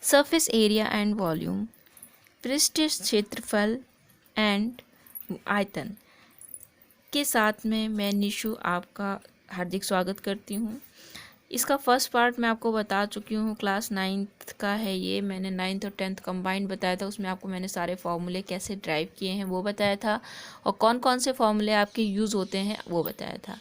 Surface area and volume, पृष्ठ क्षेत्रफल and आयतन के साथ में मैं निशु आपका हार्दिक स्वागत करती हूँ। इसका फर्स्ट पार्ट मैं आपको बता चुकी हूँ, क्लास 9th का है ये। मैंने 9th और 10th कंबाइंड बताया था, उसमें आपको मैंने सारे फार्मूले कैसे ड्राइव किए हैं वो बताया था, और कौन कौन से फार्मूले आपके यूज़ होते हैं वो बताया था।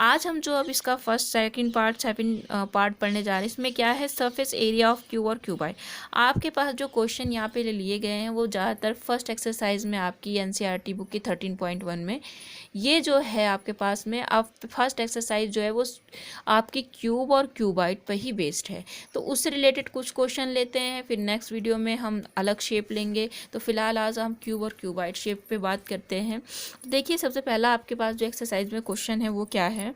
आज हम जो अब इसका फर्स्ट सेकंड पार्ट पढ़ने जा रहे हैं, इसमें क्या है, सरफेस एरिया ऑफ क्यूब और क्यूबाइड। आपके पास जो क्वेश्चन यहाँ पे लिए गए हैं वो ज़्यादातर फर्स्ट एक्सरसाइज में आपकी NCERT बुक की 13.1 में ये जो है आपके पास में, आप फर्स्ट एक्सरसाइज जो है वो आपकी क्यूब और क्यूबाइड पर ही बेस्ड है। तो उससे रिलेटेड कुछ क्वेश्चन लेते हैं, फिर नेक्स्ट वीडियो में हम अलग शेप लेंगे। तो फिलहाल आज हम क्यूब और क्यूबाइड शेप पे बात करते हैं। तो देखिए, सबसे पहला आपके पास जो एक्सरसाइज में क्वेश्चन है वो क्या है,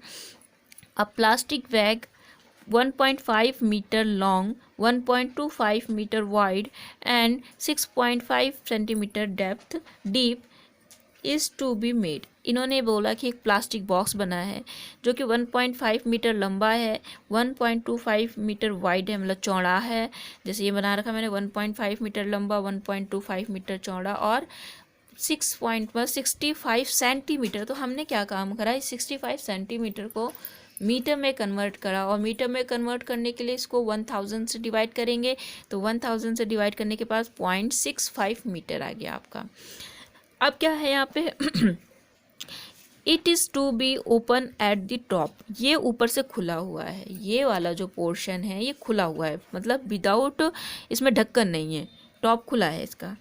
a plastic bag 1.5 metre long, 1.25 metre wide and 6.5 centimetre depth deep is to be made. इन्होंने बोला कि एक प्लास्टिक बॉक्स बना है जो कि 1.5 मीटर लंबा है, 1.25 मीटर वाइड है, मतलब चौड़ा है। जैसे ये बना रखा मैंने, 1.5 मीटर लंबा, 1.25 मीटर चौड़ा और 65 सेंटीमीटर। तो हमने क्या काम करा, इस 65 सेंटीमीटर को मीटर में कन्वर्ट करा, और मीटर में कन्वर्ट करने के लिए इसको 1000 से डिवाइड करेंगे। तो 1000 से डिवाइड करने के पास 0.65 मीटर आ गया आपका। अब क्या है यहाँ पे it is to be open at the top, ये ऊपर से खुला हुआ है, ये वाला जो पोर्शन है ये खुला हुआ है, मतलब विदाउट, इसमें ढक्कन नहीं है, टॉप खुला है इसका।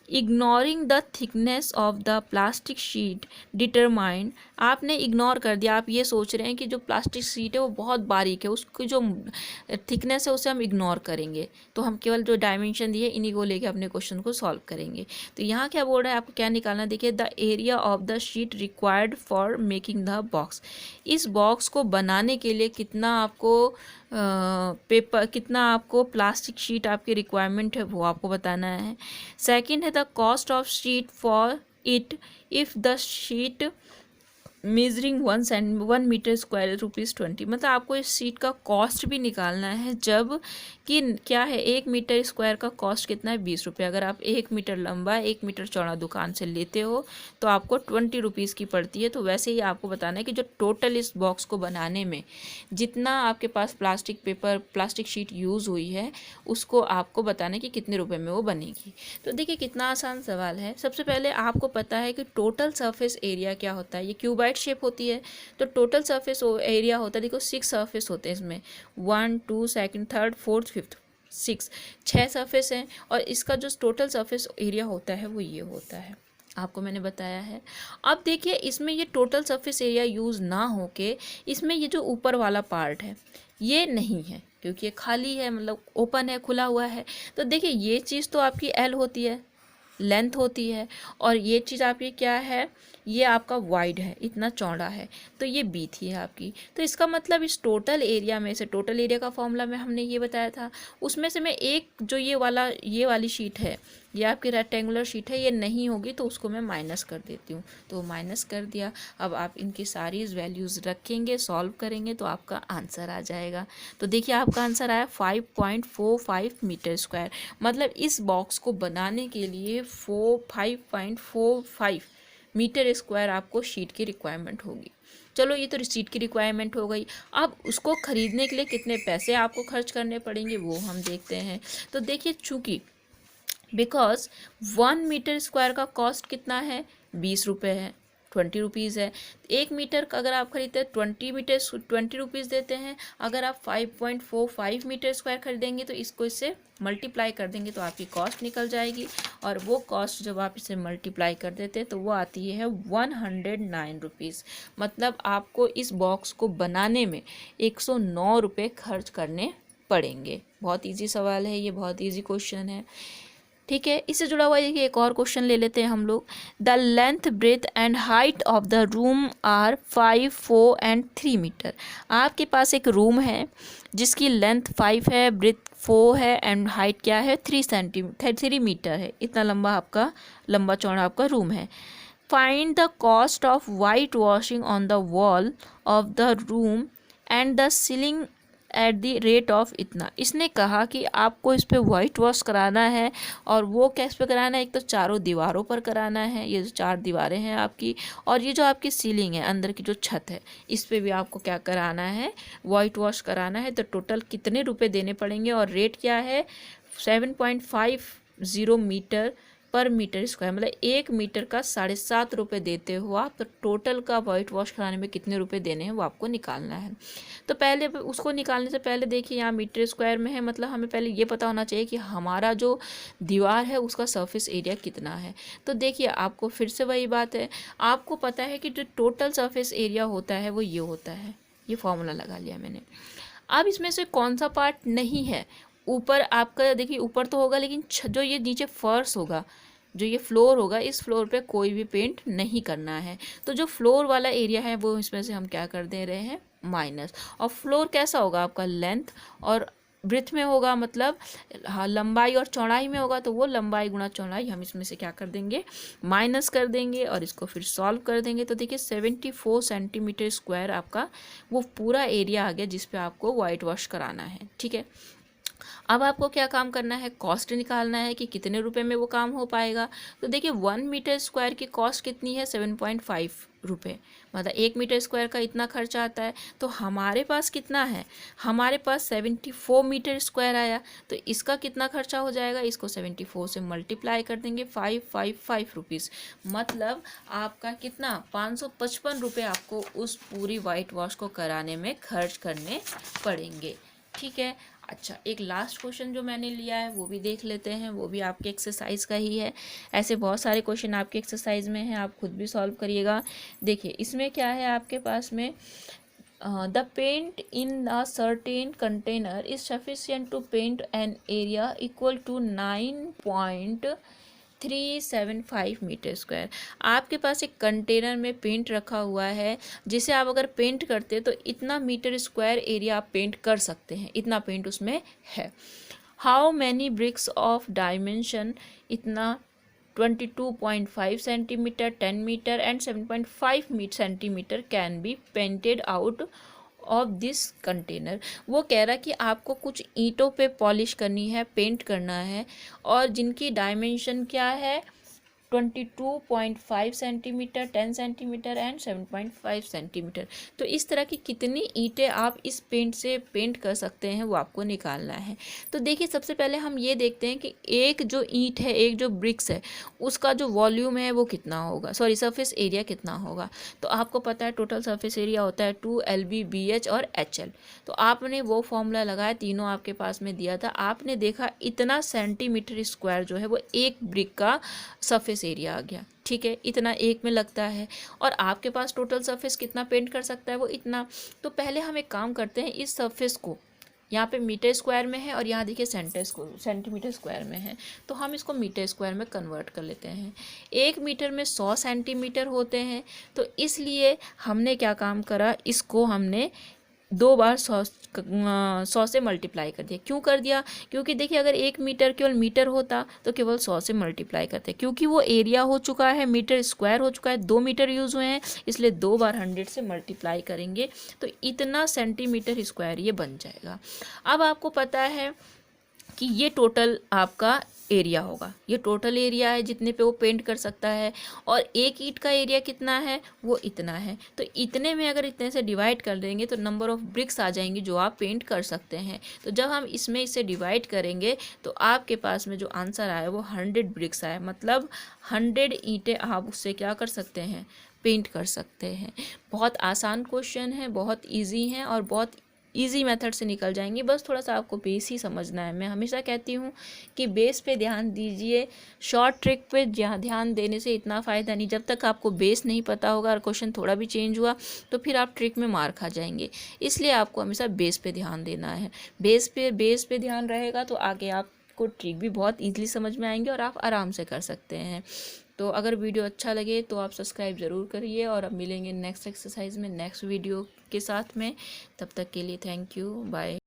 Ignoring the thickness of the plastic sheet determine, आपने इग्नोर कर दिया, आप ये सोच रहे हैं कि जो प्लास्टिक शीट है वो बहुत बारीक है, उसकी जो थिकनेस है उसे हम इग्नोर करेंगे। तो हम केवल जो डायमेंशन दिए इन्हीं को लेके अपने क्वेश्चन को सॉल्व करेंगे। तो यहाँ क्या बोल रहा है, आपको क्या निकालना, देखिए, the area of the sheet required for making the box. इस बॉक्स को बनाने के लिए कितना आपको पेपर, कितना आपको प्लास्टिक शीट आपकी रिक्वायरमेंट है वो आपको बताना है। सेकंड है the cost of sheet for it if the sheet measuring 1 metre square ₹20, मतलब आपको इस शीट का कॉस्ट भी निकालना है, जब कि क्या है, 1 मीटर स्क्वायर का कॉस्ट कितना है, ₹20। अगर आप 1 मीटर लंबा 1 मीटर चौड़ा दुकान से लेते हो तो आपको ₹20 की पड़ती है। तो वैसे ही आपको बताना है कि जो टोटल इस बॉक्स को बनाने में जितना आपके पास plastic paper, plastic sheet use हुई है, उसको आपको बताना है कि कितने रुपए में वो बनेगी। तो देखिए कितना आसान सवाल है। सबसे पहले आपको पता है कि टोटल सरफेस एरिया क्या होता है, ये क्यूबाइड शेप होती है, तो टोटल सरफेस एरिया होता है, देखो 6 सरफेस होते हैं इसमें, 1 2 2 3 4 5 6 सरफेस हैं, और इसका जो टोटल सरफेस एरिया होता है वो ये होता है, आपको मैंने बताया है। अब देखिए, इसमें ये टोटल सरफेस एरिया यूज़ ना हो के इसमें ये जो ऊपर वाला पार्ट है ये नहीं है, क्योंकि ये खाली है, मतलब ओपन है, खुला हुआ है। तो देखिए, ये चीज़ तो आपकी L होती है, लेंथ होती है, और ये चीज़ आपकी क्या है, ये आपका वाइड है, इतना चौड़ा है, तो ये बी थी है आपकी। तो इसका मतलब इस टोटल एरिया में से, टोटल एरिया का फॉर्मूला में हमने ये बताया था, उसमें से मैं एक जो ये वाली शीट है, ये आपकी रेक्टेंगुलर शीट है, ये नहीं होगी, तो उसको मैं माइनस कर देती हूँ। तो माइनस कर दिया। अब आप इनकी सारी वैल्यूज़ रखेंगे, सॉल्व करेंगे, तो आपका आंसर आ जाएगा। तो देखिए, आपका आंसर आया 5.45 मीटर स्क्वायर, मतलब इस बॉक्स को बनाने के लिए 5.45 मीटर स्क्वायर आपको शीट की रिक्वायरमेंट होगी। चलो, ये तो शीट की रिक्वायरमेंट हो गई। अब उसको ख़रीदने के लिए कितने पैसे आपको खर्च करने पड़ेंगे वो हम देखते हैं। तो देखिए, चूँकि बिकॉज 1 मीटर स्क्वायर का कॉस्ट कितना है, ₹20 है, ₹20 है। 1 मीटर का अगर आप खरीदते हैं 20 रुपीज़ देते हैं। अगर आप 5.45 मीटर स्क्वायर खरीदेंगे तो इसको इससे मल्टीप्लाई कर देंगे तो आपकी कॉस्ट निकल जाएगी, और वो कॉस्ट जब आप इसे मल्टीप्लाई कर देते हैं तो वो आती है ₹109। मतलब आपको इस बॉक्स को बनाने में ₹109 खर्च करने पड़ेंगे। बहुत ईजी सवाल है ये, बहुत ईजी क्वेश्चन है, ठीक है। इससे जुड़ा हुआ देखिए एक और क्वेश्चन ले लेते हैं हम लोग। The length, breadth and height of the room are 5 4 and 3 metre. आपके पास एक रूम है जिसकी लेंथ 5 है, ब्रेथ 4 है एंड हाइट क्या है, 3 मीटर है। इतना लंबा चौड़ा आपका रूम है। Find the cost of white washing on the wall of the room and the ceiling at the rate of इतना। इसने कहा कि आपको इस पर वाइट वॉश कराना है, और वो कैस पे कराना है, एक तो चारों दीवारों पर कराना है, ये जो 4 दीवारें हैं आपकी, और ये जो आपकी सीलिंग है, अंदर की जो छत है, इस पर भी आपको क्या कराना है, वाइट वॉश कराना है। तो टोटल कितने रुपए देने पड़ेंगे, और रेट क्या है, 7.50 मीटर पर मीटर स्क्वायर, मतलब 1 मीटर का 7.5 रुपये देते हो आप। तो टोटल का वाइट वॉश कराने में कितने रुपए देने हैं वो आपको निकालना है। तो पहले उसको निकालने से पहले देखिए यहाँ मीटर स्क्वायर में है, मतलब हमें पहले ये पता होना चाहिए कि हमारा जो दीवार है उसका सरफेस एरिया कितना है। तो देखिए आपको फिर से वही बात है, आपको पता है कि जो टोटल सरफेस एरिया होता है वो ये होता है, ये फॉर्मूला लगा लिया मैंने। अब इसमें से कौन सा पार्ट नहीं है, ऊपर आपका देखिए ऊपर तो होगा, लेकिन जो ये नीचे फर्श होगा, जो ये फ्लोर होगा, इस फ्लोर पे कोई भी पेंट नहीं करना है। तो जो फ्लोर वाला एरिया है वो इसमें से हम क्या कर दे रहे हैं, माइनस। और फ्लोर कैसा होगा आपका, लेंथ और ब्रेथ में होगा, मतलब हाँ लंबाई और चौड़ाई में होगा, तो वो लंबाई गुणा चौड़ाई हम इसमें से क्या कर देंगे, माइनस कर देंगे, और इसको फिर सॉल्व कर देंगे। तो देखिए 74 सेंटीमीटर स्क्वायर आपका वो पूरा एरिया आ गया जिस पे आपको वाइट वॉश कराना है। ठीक है, अब आपको क्या काम करना है, कॉस्ट निकालना है कि कितने रुपए में वो काम हो पाएगा। तो देखिए 1 मीटर स्क्वायर की कॉस्ट कितनी है, 7.5 रुपये, मतलब 1 मीटर स्क्वायर का इतना खर्चा आता है। तो हमारे पास कितना है, हमारे पास 74 मीटर स्क्वायर आया, तो इसका कितना खर्चा हो जाएगा, इसको 74 से मल्टीप्लाई कर देंगे, 555 रुपीज़, मतलब आपका कितना 555 रुपये आपको उस पूरी वाइट वॉश को कराने में खर्च करने पड़ेंगे। ठीक है, अच्छा एक लास्ट क्वेश्चन जो मैंने लिया है वो भी देख लेते हैं, वो भी आपके एक्सरसाइज का ही है। ऐसे बहुत सारे क्वेश्चन आपके एक्सरसाइज में हैं, आप खुद भी सॉल्व करिएगा। देखिए इसमें क्या है आपके पास में, the paint in a certain container is sufficient to paint an area equal to 9.375 metre square. आपके पास एक कंटेनर में पेंट रखा हुआ है, जिसे आप अगर पेंट करते तो इतना मीटर स्क्वायर एरिया आप पेंट कर सकते हैं, इतना पेंट उसमें है। How many bricks of dimension इतना 22.5 centimetre, 10 metre and 7.5 centimetre can be painted out of this container. वो कह रहा कि आपको कुछ ईंटों पे पॉलिश करनी है, पेंट करना है, और जिनकी डायमेंशन क्या है, 22.5 सेंटीमीटर, 10 सेंटीमीटर एंड 7.5 सेंटीमीटर। तो इस तरह की कितनी ईंटें आप इस पेंट से पेंट कर सकते हैं वो आपको निकालना है। तो देखिए सबसे पहले हम ये देखते हैं कि एक जो ईंट है, एक जो ब्रिक्स है, उसका जो वॉल्यूम है वो कितना होगा, सॉरी सरफेस एरिया कितना होगा। तो आपको पता है टोटल सरफेस एरिया होता है 2LB/BH और HL। तो आपने वो फॉर्मूला लगाया, तीनों आपके पास में दिया था, आपने देखा इतना सेंटीमीटर स्क्वायर जो है वो एक ब्रिक का सरफेस एरिया आ गया। ठीक है, इतना एक में लगता है, और आपके पास टोटल सरफेस कितना पेंट कर सकता है वो इतना। तो पहले हम एक काम करते हैं, इस सरफेस को यहाँ पे मीटर स्क्वायर में है और यहाँ देखिए सेंटीमीटर स्क्वायर में है, तो हम इसको मीटर स्क्वायर में कन्वर्ट कर लेते हैं। 1 मीटर में 100 सेंटीमीटर होते हैं, तो इसलिए हमने क्या काम करा, इसको हमने 2 बार 100 से मल्टीप्लाई कर दिया। क्यों कर दिया, क्योंकि देखिए अगर 1 मीटर केवल मीटर होता तो केवल 100 से मल्टीप्लाई करते, क्योंकि वो एरिया हो चुका है, मीटर स्क्वायर हो चुका है, 2 मीटर यूज़ हुए हैं, इसलिए 2 बार 100 से मल्टीप्लाई करेंगे तो इतना सेंटीमीटर स्क्वायर ये बन जाएगा। अब आपको पता है कि ये टोटल आपका एरिया होगा, ये टोटल एरिया है जितने पे वो पेंट कर सकता है, और एक ईंट का एरिया कितना है, वो इतना है। तो इतने में अगर इतने से डिवाइड कर देंगे तो नंबर ऑफ ब्रिक्स आ जाएंगी जो आप पेंट कर सकते हैं। तो जब हम इसमें इसे डिवाइड करेंगे तो आपके पास में जो आंसर आया वो 100 ब्रिक्स आया, मतलब 100 ईंटें आप उससे क्या कर सकते हैं, पेंट कर सकते हैं। बहुत आसान क्वेश्चन है, बहुत ईजी है और बहुत इजी मेथड से निकल जाएंगे, बस थोड़ा सा आपको बेस ही समझना है। मैं हमेशा कहती हूँ कि बेस पे ध्यान दीजिए, शॉर्ट ट्रिक पे ध्यान देने से इतना फ़ायदा नहीं। जब तक आपको बेस नहीं पता होगा और क्वेश्चन थोड़ा भी चेंज हुआ तो फिर आप ट्रिक में मार खा जाएंगे, इसलिए आपको हमेशा बेस पे ध्यान देना है। बेस पे ध्यान रहेगा तो आगे आपको ट्रिक भी बहुत ईजिली समझ में आएंगे और आप आराम से कर सकते हैं। तो अगर वीडियो अच्छा लगे तो आप सब्सक्राइब ज़रूर करिए, और अब मिलेंगे नेक्स्ट एक्सरसाइज में नेक्स्ट वीडियो के साथ में। तब तक के लिए थैंक यू, बाय।